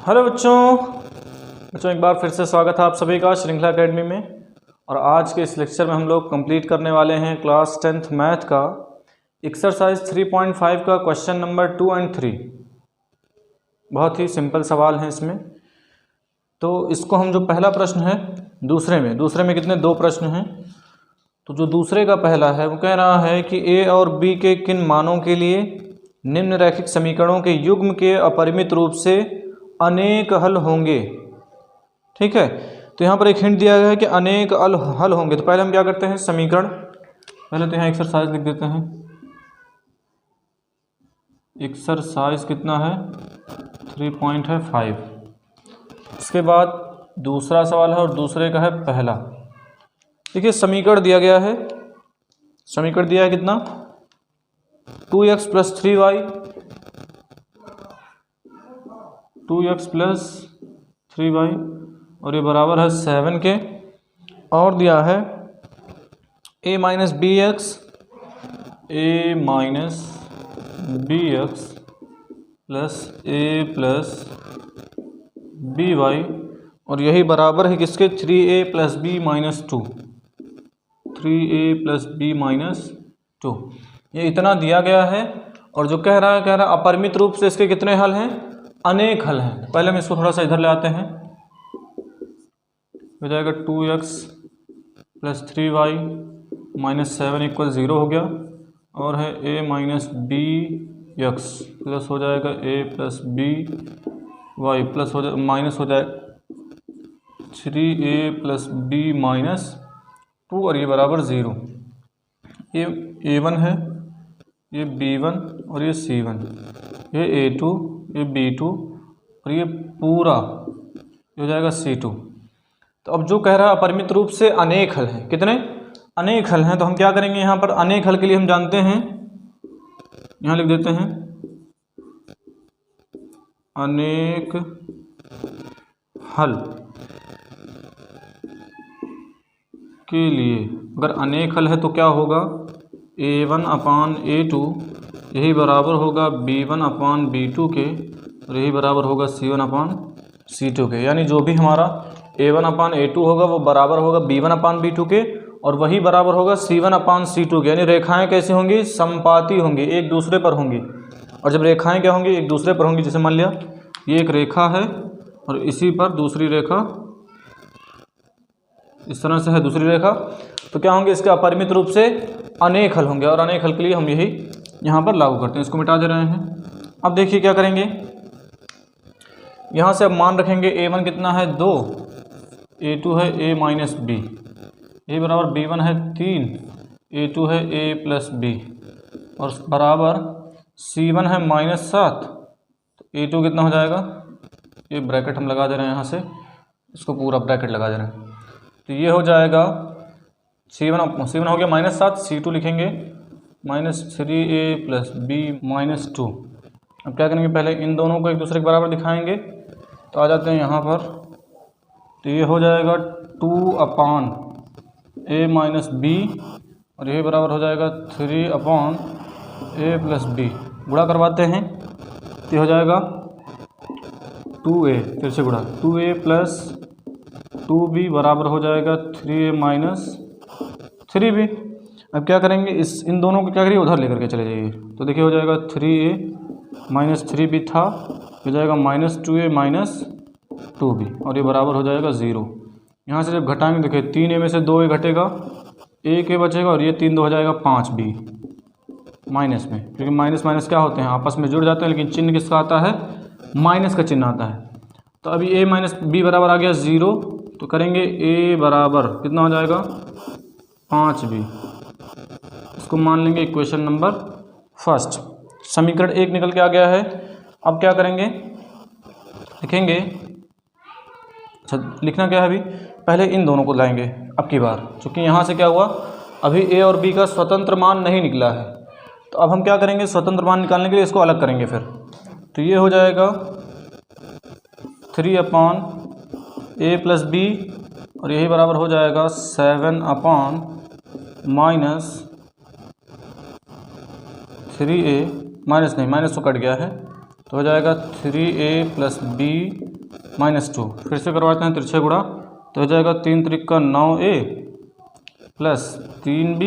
Hello बच्चों एक बार फिर से स्वागत है आप सभी का श्रृंखला एकेडमी में। और आज के इस लेक्चर में हम लोग कंप्लीट करने वाले हैं क्लास 10th मैथ का एक्सरसाइज 3.5 का क्वेश्चन नंबर 2 और 3। बहुत ही सिंपल सवाल हैं इसमें। तो इसको हम जो पहला प्रश्न है दूसरे में कितने 2 प्रश्न हैं। तो जो दूसरे का पहला है वो कह रहा है कि ए और बी के किन मानों के लिए निम्न रैखिक समीकरणों के युग्म के अपरिमित रूप से अनेक हल होंगे। ठीक है, तो यहाँ पर एक हिंट दिया गया है कि अनेक हल होंगे। तो पहले हम क्या करते हैं, समीकरण पहले तो यहाँ एक्सरसाइज लिख देते हैं। एक्सरसाइज कितना है 3.5। इसके बाद दूसरा सवाल है और दूसरे का है पहला। देखिए समीकरण दिया गया है, समीकरण दिया है कितना 2x + 3y 2x + 3y और ये बराबर है 7 के। और दिया है a - bx + a + by और यही बराबर है किसके 3a + b - 2 3a + b - 2। ये इतना दिया गया है और जो कह रहा है अपरिमित रूप से इसके कितने हल हैं, अनेक हल हैं। पहले हम इसको थोड़ा सा इधर ले आते हैं, हो जाएगा 2x + 3y - 7 = 0 हो गया। और है a - bx प्लस हो जाएगा a + by प्लस हो जाए माइनस हो जाए 3a + b - 2 और ये बराबर 0। ये a1 है, ये b1 और ये c1, ये a2 ये b2 और ये पूरा हो जाएगा c2। तो अब जो कह रहा है अपरिमित रूप से अनेक हल हैं, कितने अनेक हल हैं। तो हम क्या करेंगे, यहाँ पर अनेक हल के लिए हम जानते हैं, यहाँ लिख देते हैं अनेक हल के लिए। अगर अनेक हल है तो क्या होगा a1/a2 यही बराबर होगा b1/b2 के और यही बराबर होगा c1/c2 के। यानी जो भी हमारा a1/a2 होगा वो बराबर होगा b1/b2 के और वही बराबर होगा c1/c2 के। यानी रेखाएं कैसी होंगी, समपाती होंगी, एक दूसरे पर होंगी। और जब रेखाएं क्या होंगी, एक दूसरे पर होंगी, जैसे मान लिया ये एक रेखा है और इसी पर दूसरी रेखा इस तरह से है दूसरी रेखा, तो क्या होंगे, इसके अपरिमित रूप से अनेक हल होंगे। और अनेक हल के लिए हम यही यहाँ पर लागू करते हैं, इसको मिटा दे रहे हैं। अब देखिए क्या करेंगे, यहाँ से अब मान रखेंगे a1 कितना है 2, a2 है a - b, ये बराबर b1 है 3, a2 है a + b और बराबर c1 है -7। तो a2 कितना हो जाएगा, ये ब्रैकेट हम लगा दे रहे हैं, यहाँ से इसको पूरा ब्रैकेट लगा दे रहे हैं। तो ये हो जाएगा c1 हो गया -7, c2 लिखेंगे -3a + b - 2। अब क्या करेंगे, पहले इन दोनों को एक दूसरे के बराबर दिखाएंगे। तो आ जाते हैं यहाँ पर, तो ये हो जाएगा 2/a - b और यही बराबर हो जाएगा 3/a + b। गुणा करवाते हैं तो हो जाएगा 2a, फिर से गुणा 2a + 2b बराबर हो जाएगा 3a - 3b। अब क्या करेंगे, इन दोनों को क्या करिए उधर लेकर के चले जाइए। तो देखिए हो जाएगा 3a - 3b था, हो जाएगा -2a - 2b और ये बराबर हो जाएगा 0। यहाँ से जब घटाएंगे देखिए 3a में से 2a घटेगा, एक a बचेगा और ये 3 2 हो जाएगा 5b माइनस में, क्योंकि माइनस माइनस क्या होते हैं आपस में जुड़ जाते हैं, लेकिन चिन्ह किसका आता है, माइनस का चिन्ह आता है। तो अभी a - b बराबर आ गया 0, तो करेंगे a बराबर कितना हो जाएगा 5b। इसको मान लेंगे इक्वेशन नंबर 1। समीकरण 1 निकल के आ गया है। अब क्या करेंगे, लिखेंगे, अच्छा लिखना क्या है, अभी पहले इन दोनों को लाएंगे अब की बार, क्योंकि यहाँ से क्या हुआ, अभी a और b का स्वतंत्र मान नहीं निकला है। तो अब हम क्या करेंगे, स्वतंत्र मान निकालने के लिए इसको अलग करेंगे फिर। तो ये हो जाएगा 3/a + b और यही बराबर हो जाएगा 7 -3a माइनस नहीं, माइनस तो कट गया है, तो हो जाएगा 3a + b -2। फिर से करवाते हैं तिरछे गुणा, तो हो जाएगा 3 त्रिक 9A प्लस 3B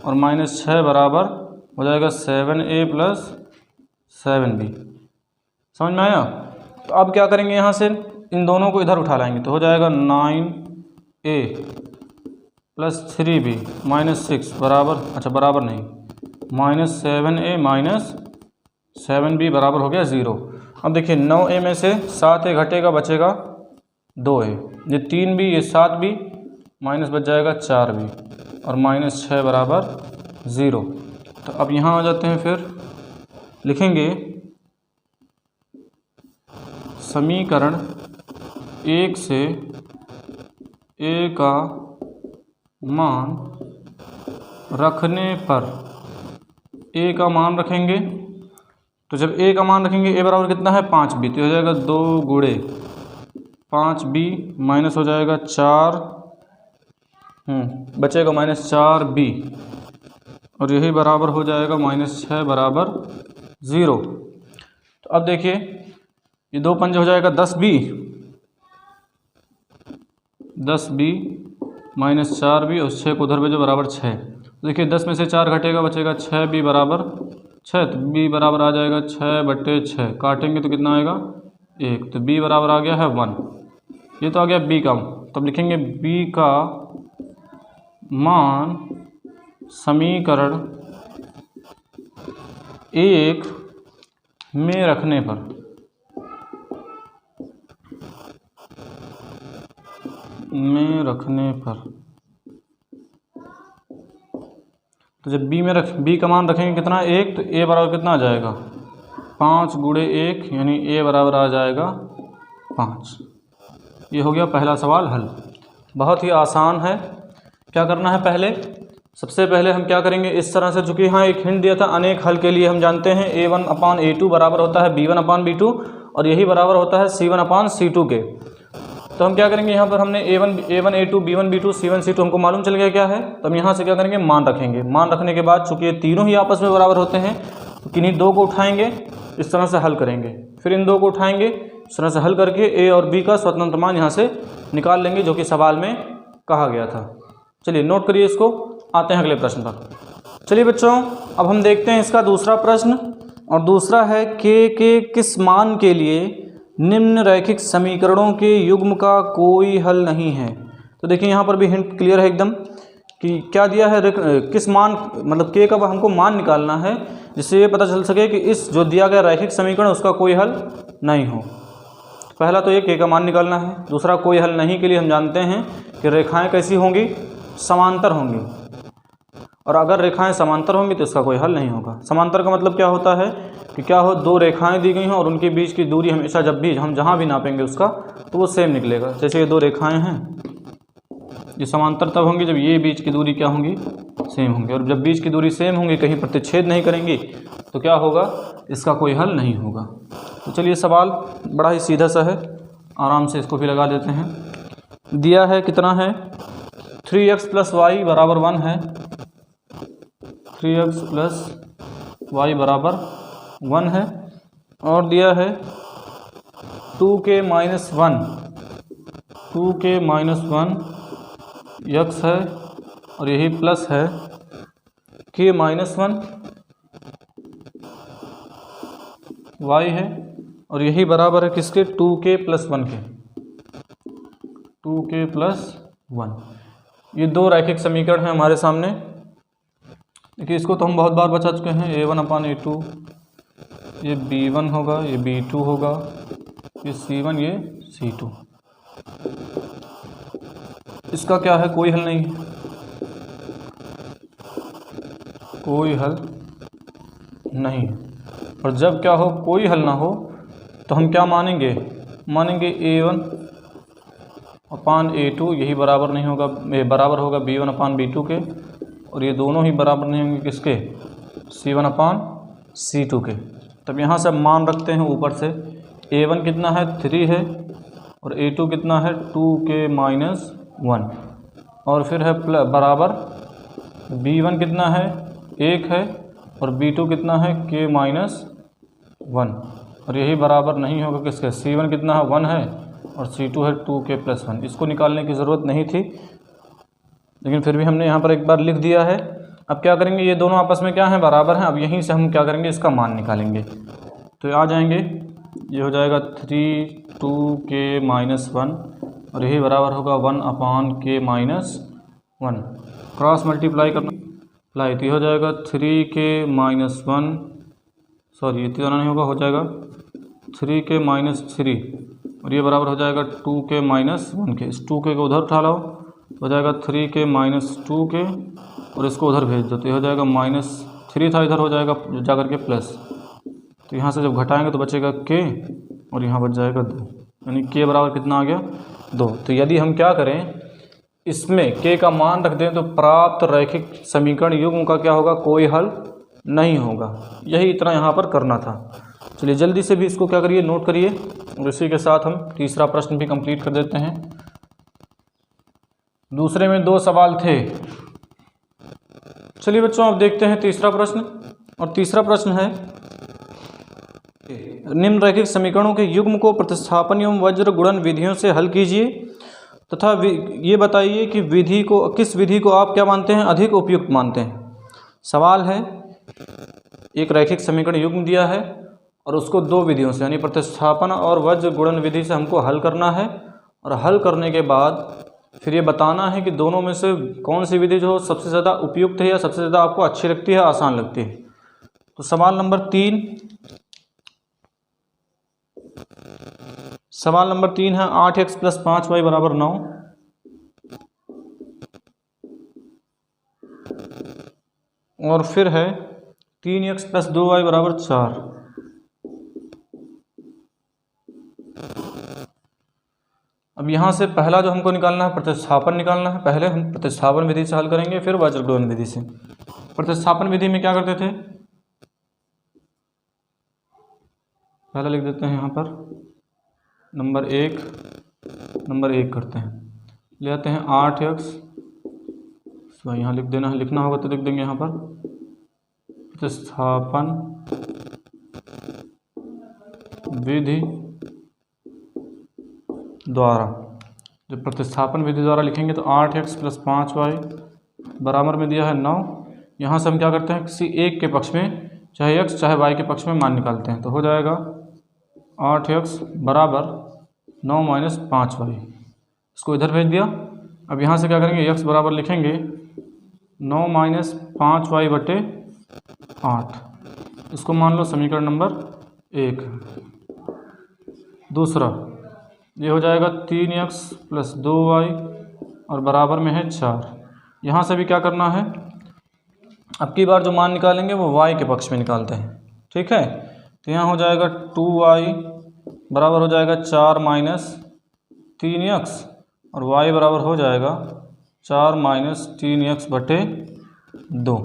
और -6 बराबर हो जाएगा 7A प्लस 7B। समझ में आया? तो अब क्या करेंगे, यहाँ से इन दोनों को इधर उठा लाएंगे, तो हो जाएगा 9A प्लस 3B -6 बराबर, अच्छा बराबर नहीं, -7A माइनस 7B बराबर हो गया 0। अब देखिए 9A में से 7A घटेगा, बचेगा 2A, ये 3B ये 7B माइनस बच जाएगा 4B और -6 बराबर 0। तो अब यहाँ आ जाते हैं, फिर लिखेंगे समीकरण 1 से A का मान रखने पर, A का मान रखेंगे, तो जब A का मान रखेंगे A बराबर कितना है 5B, तो हो जाएगा 2 गुणे 5B माइनस हो जाएगा 4, बचेगा -4B और यही बराबर हो जाएगा -6 बराबर 0। तो अब देखिए ये 2 पंजे हो जाएगा 10B -4B और 6 को उधर भेजो बराबर 6। तो देखिए 10 में से 4 घटेगा, बचेगा 6B बराबर 6, तो B बराबर आ जाएगा 6/6, काटेंगे तो कितना आएगा 1, तो B बराबर आ गया है 1। ये तो आ गया B का, तब लिखेंगे B का मान समीकरण 1 में रखने पर, तो जब B का मान रखेंगे कितना 1, तो A बराबर कितना आ जाएगा 5 गुणे 1, यानी A बराबर आ जाएगा 5। ये हो गया पहला सवाल हल। बहुत ही आसान है। क्या करना है, पहले सबसे पहले हम क्या करेंगे, इस तरह से, चूँकि यहाँ एक हिंट दिया था अनेक हल के लिए, हम जानते हैं A1/A2 बराबर होता है B1/B2 और यही बराबर होता है C1/C2 के। तो हम क्या करेंगे, यहाँ पर हमने A1A2 B1B2 C1 C2 हमको मालूम चल गया क्या है, तो हम यहाँ से क्या करेंगे, मान रखेंगे। मान रखने के बाद चूँकि ये तीनों ही आपस में बराबर होते हैं, तो किन्हीं दो को उठाएंगे, इस तरह से हल करेंगे, फिर इन दो को उठाएंगे, इस तरह से हल करके A और B का स्वतंत्र मान यहाँ से निकाल लेंगे, जो कि सवाल में कहा गया था। चलिए नोट करिए इसको, आते हैं अगले प्रश्न पर। चलिए बच्चों, अब हम देखते हैं इसका दूसरा प्रश्न, और दूसरा है के किस मान के लिए निम्न रैखिक समीकरणों के युग्म का कोई हल नहीं है। तो देखिए यहाँ पर भी हिंट क्लियर है एकदम कि क्या दिया है, किस मान, मतलब के का हमको मान निकालना है, जिससे ये पता चल सके कि इस जो दिया गया रैखिक समीकरण उसका कोई हल नहीं हो। पहला तो ये के का मान निकालना है। दूसरा, कोई हल नहीं के लिए हम जानते हैं कि रेखाएं कैसी होंगी, समांतर होंगी, और अगर रेखाएं समांतर होंगी तो इसका कोई हल नहीं होगा। समांतर का मतलब क्या होता है कि क्या हो, दो रेखाएं दी गई हों और उनके बीच की दूरी हमेशा, जब भी हम जहाँ भी नापेंगे उसका, तो वो सेम निकलेगा। जैसे ये दो रेखाएं हैं, ये समांतर तब होंगी जब ये बीच की दूरी क्या होंगी, सेम होंगी, और जब बीच की दूरी सेम होंगी, कहीं प्रतिच्छेद नहीं करेंगी, तो क्या होगा, इसका कोई हल नहीं होगा। तो चलिए सवाल बड़ा ही सीधा सा है, आराम से इसको भी लगा देते हैं। दिया है कितना है, 3x + y बराबर 1 है, 3x + y बराबर 1 है, और दिया है 2k - 1, 2k - 1 x है, और यही प्लस है k - 1 y है, और यही बराबर है किसके, 2k + 1 के, 2k + 1। ये दो रैखिक समीकरण हैं हमारे सामने। देखिए इसको तो हम बहुत बार बचा चुके हैं, A1/A2, ये B1 होगा, ये B2 होगा, ये C1, ये C2। इसका क्या है, कोई हल नहीं है, कोई हल नहीं है। और जब क्या हो, कोई हल ना हो, तो हम क्या मानेंगे, A1/A2, यही बराबर नहीं होगा, बराबर होगा B1/B2 के, और ये दोनों ही बराबर नहीं होंगे किसके, C1/C2 के। तब यहाँ से मान रखते हैं ऊपर से, A1 कितना है, 3 है, और A2 कितना है, 2k - 1, और फिर है बराबर B1 कितना है, 1 है, और B2 कितना है, k - 1। और यही बराबर नहीं होगा किसके, C1 कितना है 1 है और C2 है 2k+1। इसको निकालने की ज़रूरत नहीं थी, लेकिन फिर भी हमने यहाँ पर एक बार लिख दिया है। अब क्या करेंगे, ये दोनों आपस में क्या हैं, बराबर हैं। अब यहीं से हम क्या करेंगे, इसका मान निकालेंगे। तो आ जाएंगे, ये हो जाएगा 3 2k-1 और यही बराबर होगा 1/k-1। क्रॉस मल्टीप्लाई करना लाई तो हो जाएगा 3k-1, सॉरी इतना नहीं होगा, हो जाएगा 3k-3 और ये बराबर हो जाएगा 2k-1 के। इस 2k को उधर उठा लाओ, हो जाएगा 3k-2k और इसको उधर भेज दो तो ये हो जाएगा -3 था, इधर हो जाएगा जा करके प्लस। तो यहाँ से जब घटाएंगे तो बचेगा k और यहाँ बच जाएगा 2, यानी k बराबर कितना आ गया 2। तो यदि हम क्या करें, इसमें k का मान रख दें तो प्राप्त रैखिक समीकरण युग्म का क्या होगा, कोई हल नहीं होगा। यही इतना यहाँ पर करना था। चलिए जल्दी से भी इसको क्या करिए, नोट करिए और इसी के साथ हम तीसरा प्रश्न भी कंप्लीट कर देते हैं। दूसरे में 2 सवाल थे। चलिए बच्चों अब देखते हैं तीसरा प्रश्न। और तीसरा प्रश्न है, निम्नलिखित समीकरणों के युग्म को प्रतिस्थापन एवं वज्र गुणन विधियों से हल कीजिए तथा ये बताइए कि किस विधि को आप क्या मानते हैं, अधिक उपयुक्त मानते हैं। सवाल है, एक रैखिक समीकरण युग्म दिया है और उसको 2 विधियों से यानी प्रतिस्थापन और वज्र गुणन विधि से हमको हल करना है। और हल करने के बाद फिर ये बताना है कि दोनों में से कौन सी विधि जो सबसे ज़्यादा उपयुक्त है या सबसे ज़्यादा आपको अच्छी लगती है, आसान लगती है। तो सवाल नंबर 3 है 8x + 5y = 9। और फिर है 3x + 2y = 4। अब यहाँ से पहला जो हमको निकालना है, प्रतिस्थापन निकालना है। पहले हम प्रतिस्थापन विधि से हल करेंगे, फिर वज्र गुणन विधि से। प्रतिस्थापन विधि में क्या करते थे, पहले लिख देते हैं यहाँ पर नंबर 1 करते हैं, ले आते हैं 8x, यहाँ लिख देना है, लिखना होगा तो लिख देंगे यहाँ पर प्रतिस्थापन विधि द्वारा। जब प्रतिस्थापन विधि द्वारा लिखेंगे तो 8x + 5y बराबर में दिया है 9। यहाँ से हम क्या करते हैं, किसी एक के पक्ष में चाहे x चाहे y के पक्ष में मान निकालते हैं। तो हो जाएगा 8x = 9 - 5y, इसको इधर भेज दिया। अब यहाँ से क्या करेंगे, x बराबर लिखेंगे 9 - 5y/8, इसको मान लो समीकरण नंबर 1। दूसरा ये हो जाएगा 3x + 2y और बराबर में है 4। यहाँ से भी क्या करना है, अब की बार जो मान निकालेंगे वो y के पक्ष में निकालते हैं, ठीक है। तो यहाँ हो जाएगा 2y बराबर हो जाएगा 4 - 3x और y बराबर हो जाएगा 4 - 3x/2।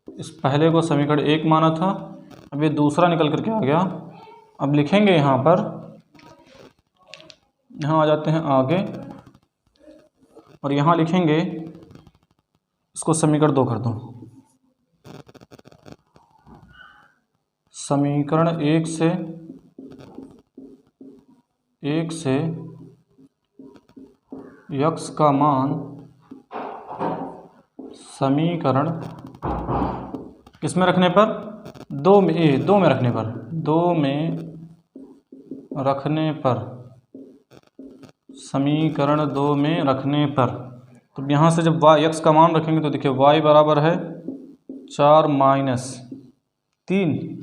इस पहले को समीकरण 1 माना था, अब ये दूसरा निकल करके आ गया। अब लिखेंगे यहाँ पर, यहाँ आ जाते हैं आगे और यहाँ लिखेंगे, इसको समीकरण 2 कर दो। समीकरण 1 से x का मान समीकरण किस में रखने पर, 2 में रखने पर समीकरण 2 में रखने पर। तो यहाँ से जब x का मान रखेंगे तो देखिए y बराबर है 4 - 3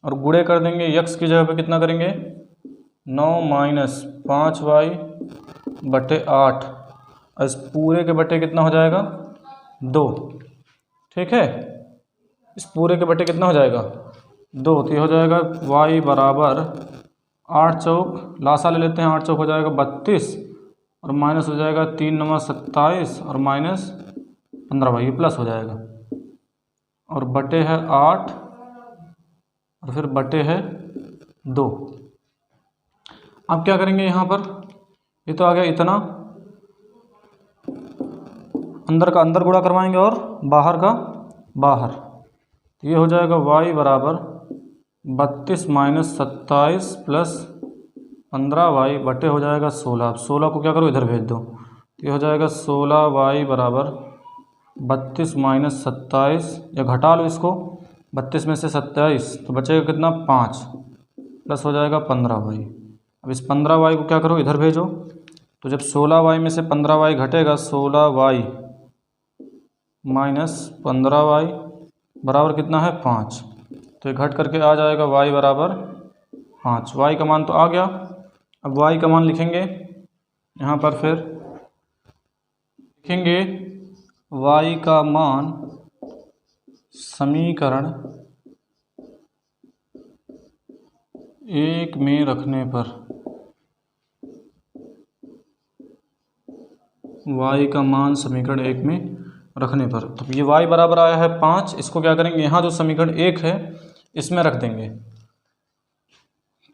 और गुणे कर देंगे, x की जगह पे कितना करेंगे 9 - 5y/8, इस पूरे के बटे कितना हो जाएगा 2, ठीक है। इस पूरे के बटे कितना हो जाएगा 2, तो ये हो जाएगा y बराबर 8 चौक लासा ले लेते हैं, 8 चौक हो जाएगा 32 और माइनस हो जाएगा 3 - 27 और -15y, ये प्लस हो जाएगा और बटे है 8 और फिर बटे है 2। अब क्या करेंगे यहाँ पर, ये तो आ गया इतना, अंदर का अंदर गुणा करवाएंगे और बाहर का बाहर। तो ये हो जाएगा y बराबर 32 माइनस 27 प्लस 15y बटे हो जाएगा 16। अब 16 को क्या करो, इधर भेज दो, तो ये हो जाएगा 16y बराबर 32 माइनस 27, या घटा लो इसको, 32 में से 27 तो बचेगा कितना, 5 प्लस हो जाएगा 15y। अब इस 15y को क्या करो, इधर भेजो, तो जब 16y में से 15y घटेगा, 16y माइनस 15y बराबर कितना है, 5। तो ये घट करके आ जाएगा y बराबर 5। y का मान तो आ गया। अब y का मान लिखेंगे यहाँ पर, फिर लिखेंगे y का मान समीकरण 1 में रखने पर, y का मान समीकरण 1 में रखने पर, तो ये y बराबर आया है 5। इसको क्या करेंगे, यहाँ जो समीकरण 1 है इसमें रख देंगे।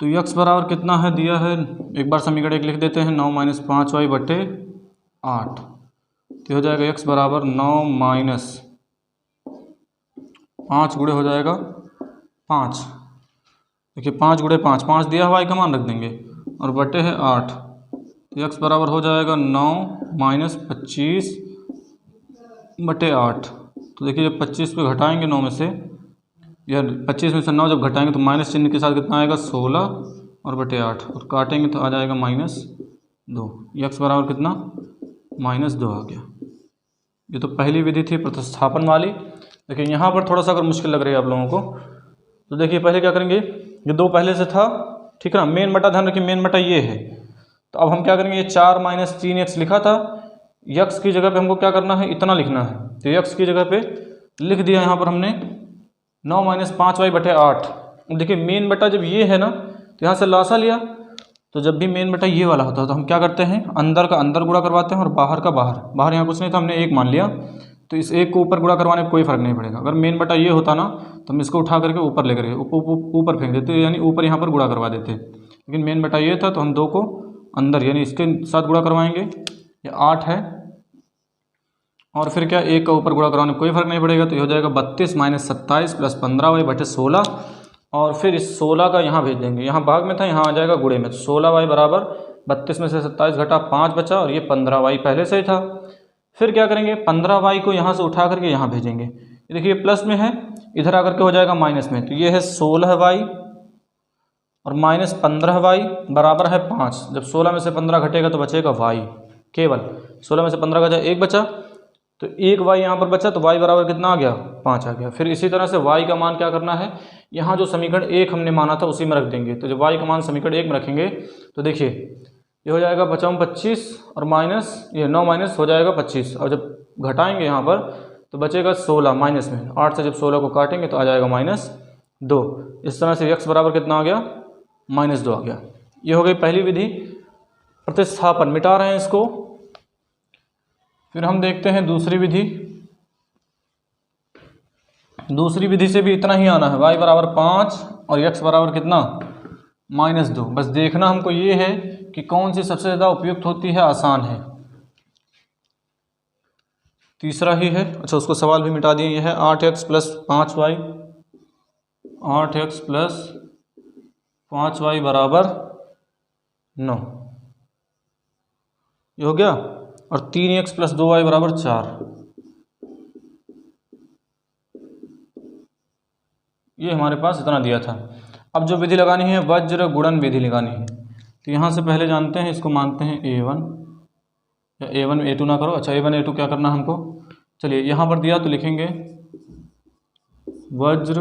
तो x बराबर कितना है दिया है, एक बार समीकरण 1 लिख देते हैं, 9 माइनस 5y बटे 8। तो हो जाएगा x बराबर 9 माइनस 5 गुणे हो जाएगा 5। देखिए 5 गुणे 5, 5 दिया हुआ y का मान रख देंगे, और बटे है 8। तो x बराबर हो जाएगा 9 माइनस 25 बटे 8। तो देखिए जब 25 पे घटाएंगे 9 में से, या 25 में से 9 जब घटाएंगे तो माइनस चिन्ह के साथ कितना आएगा, 16 और बटे 8, और काटेंगे तो आ जाएगा -2। x बराबर कितना, -2 आ गया। ये तो पहली विधि थी प्रतिस्थापन वाली। देखिए यहाँ पर थोड़ा सा अगर मुश्किल लग रही है आप लोगों को, तो देखिए पहले क्या करेंगे, ये 2 पहले से था, ठीक है ना, मेन बटा, ध्यान रखिए मेन बटा ये है। तो अब हम क्या करेंगे, ये 4 माइनस 3x लिखा था, x की जगह पे हमको क्या करना है, इतना लिखना है। तो x की जगह पे लिख दिया यहाँ पर हमने 9 माइनस 5y बटे 8। देखिए मेन बटा जब ये है ना, तो यहाँ से लासा लिया, तो जब भी मेन बटा ये वाला होता है तो हम क्या करते हैं, अंदर का अंदर गुणा करवाते हैं और बाहर का बाहर। बाहर यहाँ कुछ नहीं था, हमने 1 मान लिया, तो इस 1 को ऊपर गुणा करवाने में कोई फर्क नहीं पड़ेगा। अगर मेन बटा ये होता ना, तो हम इसको उठा करके ऊपर लेकर ऊपर फेंक देते, यानी ऊपर यहाँ पर गुणा करवा देते। लेकिन मेन बटा ये था, तो हम 2 को अंदर यानी इसके साथ गुणा करवाएंगे। ये 8 है, और फिर क्या, 1 का ऊपर गुणा करवाने में कोई फर्क नहीं पड़ेगा, तो ये हो जाएगा 32 माइनस 27 प्लस 15y बटे 16। और फिर इस 16 का यहाँ भेज देंगे, यहाँ भाग में था, यहाँ आ जाएगा गुणे में। तो 16y बराबर 32 में से 27 घटा 5 बचा, और ये 15y पहले से ही था। फिर क्या करेंगे, 15y को यहाँ से उठा करके यहाँ भेजेंगे। ये देखिए प्लस में है, इधर आकर के हो जाएगा माइनस में। तो ये है 16y और माइनस 15y बराबर है 5। जब 16 में से 15 घटेगा तो बचेगा y, केवल 16 में से 15 घटा 1 बचा, तो 1y यहाँ पर बचा, तो y बराबर कितना आ गया, 5 आ गया। फिर इसी तरह से y का मान क्या करना है, यहाँ जो समीकरण 1 हमने माना था उसी में रख देंगे। तो जब y का मान समीकरण 1 में रखेंगे, तो देखिए ये हो जाएगा 25 और माइनस ये 9 माइनस हो जाएगा 25, और जब घटाएंगे यहाँ पर तो बचेगा 16 माइनस में 8 से जब 16 को काटेंगे तो आ जाएगा -2। इस तरह से x बराबर कितना आ गया, -2 आ गया। ये हो गई पहली विधि, प्रतिस्थापन। मिटा रहे हैं इसको। फिर हम देखते हैं दूसरी विधि। दूसरी विधि से भी इतना ही आना है, y बराबर 5 और x बराबर कितना, -2। बस देखना हमको ये है कि कौन सी सबसे ज़्यादा उपयुक्त होती है, आसान है। तीसरा ही है, अच्छा उसको सवाल भी मिटा दिए। यह है 8x plus 5y, 8x plus 5y बराबर 9, ये हो गया। और 3x प्लस 2y बराबर 4, ये हमारे पास इतना दिया था। अब जो विधि लगानी है, वज्र गुणन विधि लगानी है। तो यहाँ से पहले जानते हैं, इसको मानते हैं a1, या a1 a2 ना करो, अच्छा a1 a2 क्या करना है हमको, चलिए यहाँ पर दिया तो लिखेंगे वज्र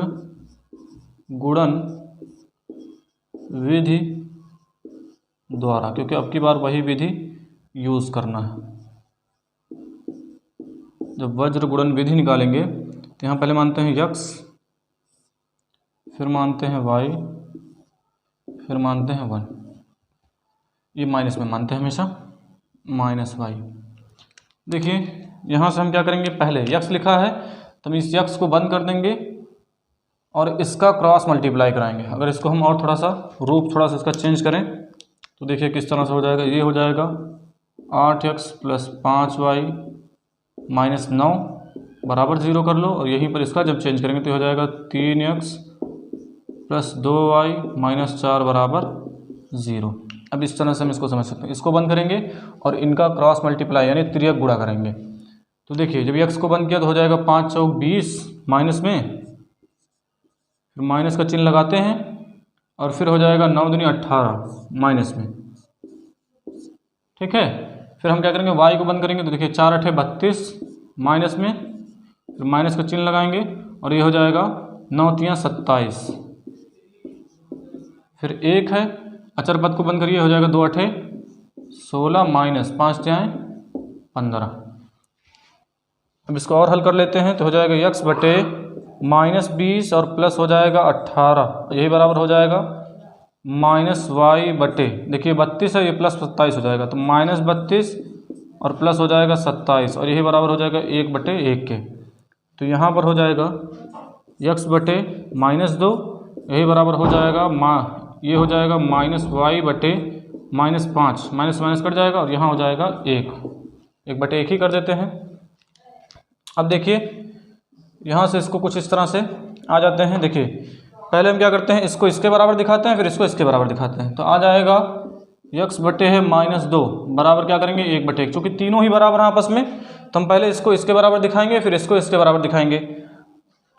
गुणन विधि द्वारा, क्योंकि अब की बार वही विधि यूज़ करना है। जब वज्र गुणन विधि निकालेंगे तो यहाँ पहले मानते हैं x, फिर मानते हैं y, फिर मानते हैं 1। ये माइनस में मानते हैं हमेशा, -y। देखिए यहाँ से हम क्या करेंगे, पहले x लिखा है तो हम इस x को बंद कर देंगे और इसका क्रॉस मल्टीप्लाई कराएंगे। अगर इसको हम और थोड़ा सा रूप थोड़ा सा इसका चेंज करें तो देखिए किस तरह से हो जाएगा। ये हो जाएगा 8x प्लस 5y माइनस 9 बराबर 0 कर लो, और यहीं पर इसका जब चेंज करेंगे तो हो जाएगा 3x प्लस 2y माइनस 4 बराबर 0। अब इस तरह से हम इसको समझ सकते हैं। इसको बंद करेंगे और इनका क्रॉस मल्टीप्लाई यानी तिर्यक गुणा करेंगे। तो देखिए जब x को बंद किया तो हो जाएगा 5 चौक 20 माइनस में, फिर माइनस का चिन्ह लगाते हैं और फिर हो जाएगा 9 दूनी 18 माइनस में। ठीक है, फिर हम क्या करेंगे y को बंद करेंगे तो देखिए 4 8 32 माइनस में, फिर माइनस का चिन्ह लगाएंगे और ये हो जाएगा 9 3 27। फिर 1 है, अचर पद को बंद करिए, हो जाएगा 2 8 16 माइनस 5 3 15। अब इसको और हल कर लेते हैं तो हो जाएगा x बटे माइनस 20 और प्लस हो जाएगा 18, यही बराबर हो जाएगा माइनस वाई बटे, देखिए 32 है, ये प्लस 27 हो जाएगा तो माइनस 32 और प्लस हो जाएगा 27 और यही बराबर हो जाएगा 1 बटे 1 के। तो यहाँ पर हो जाएगा x बटे माइनस 2, यही बराबर हो जाएगा ये हो जाएगा माइनस वाई बटे माइनस 5, माइनस माइनस कट जाएगा और यहाँ हो जाएगा 1 बटे 1 ही कर देते हैं। अब देखिए यहाँ से इसको कुछ इस तरह से आ जाते हैं। देखिए पहले हम क्या करते हैं, इसको इसके बराबर दिखाते हैं, फिर इसको इसके बराबर दिखाते हैं। तो आ जाएगा x बटे है माइनस 2 बराबर क्या करेंगे 1 बटे 1, चूँकि तीनों ही बराबर हैं आपस में तो हम पहले इसको इसके बराबर दिखाएंगे फिर इसको इसके बराबर दिखाएंगे।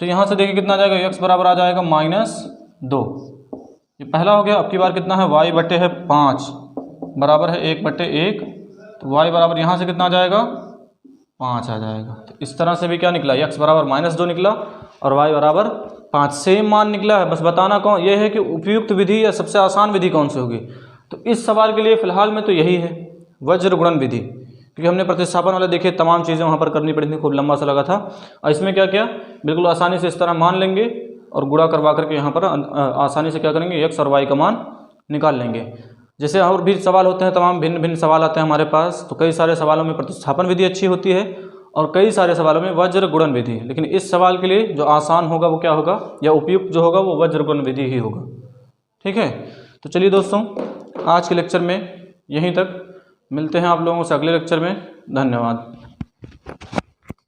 तो यहाँ से देखिए कितना आ जाएगा, x बराबर आ जाएगा माइनस 2, ये पहला हो गया। अब की बार कितना है, y बटे है 5 बराबर है 1 बटे 1, तो y बराबर यहाँ से कितना आ जाएगा 5 आ जाएगा। तो इस तरह से भी क्या निकला, x बराबर माइनस 2 निकला और y बराबर 5, सेम मान निकला है। बस बताना कौन ये है कि उपयुक्त विधि या सबसे आसान विधि कौन सी होगी। तो इस सवाल के लिए फ़िलहाल में तो यही है वज्र गुणन विधि, क्योंकि हमने प्रतिस्थापन वाले देखिए तमाम चीज़ें वहाँ पर करनी पड़ी थी, खूब लंबा सा लगा था। और इसमें क्या किया, बिल्कुल आसानी से इस तरह मान लेंगे और गुणा करवा करके यहाँ पर आसानी से क्या करेंगे x और y का मान निकाल लेंगे। जैसे और भी सवाल होते हैं, तमाम भिन्न भिन्न सवाल आते हैं हमारे पास, तो कई सारे सवालों में प्रतिस्थापन विधि अच्छी होती है और कई सारे सवालों में वज्र गुणन विधि। लेकिन इस सवाल के लिए जो आसान होगा वो क्या होगा, या उपयुक्त जो होगा वो वज्र गुणन विधि ही होगा। ठीक है, तो चलिए दोस्तों आज के लेक्चर में यहीं तक, मिलते हैं आप लोगों से अगले लेक्चर में। धन्यवाद।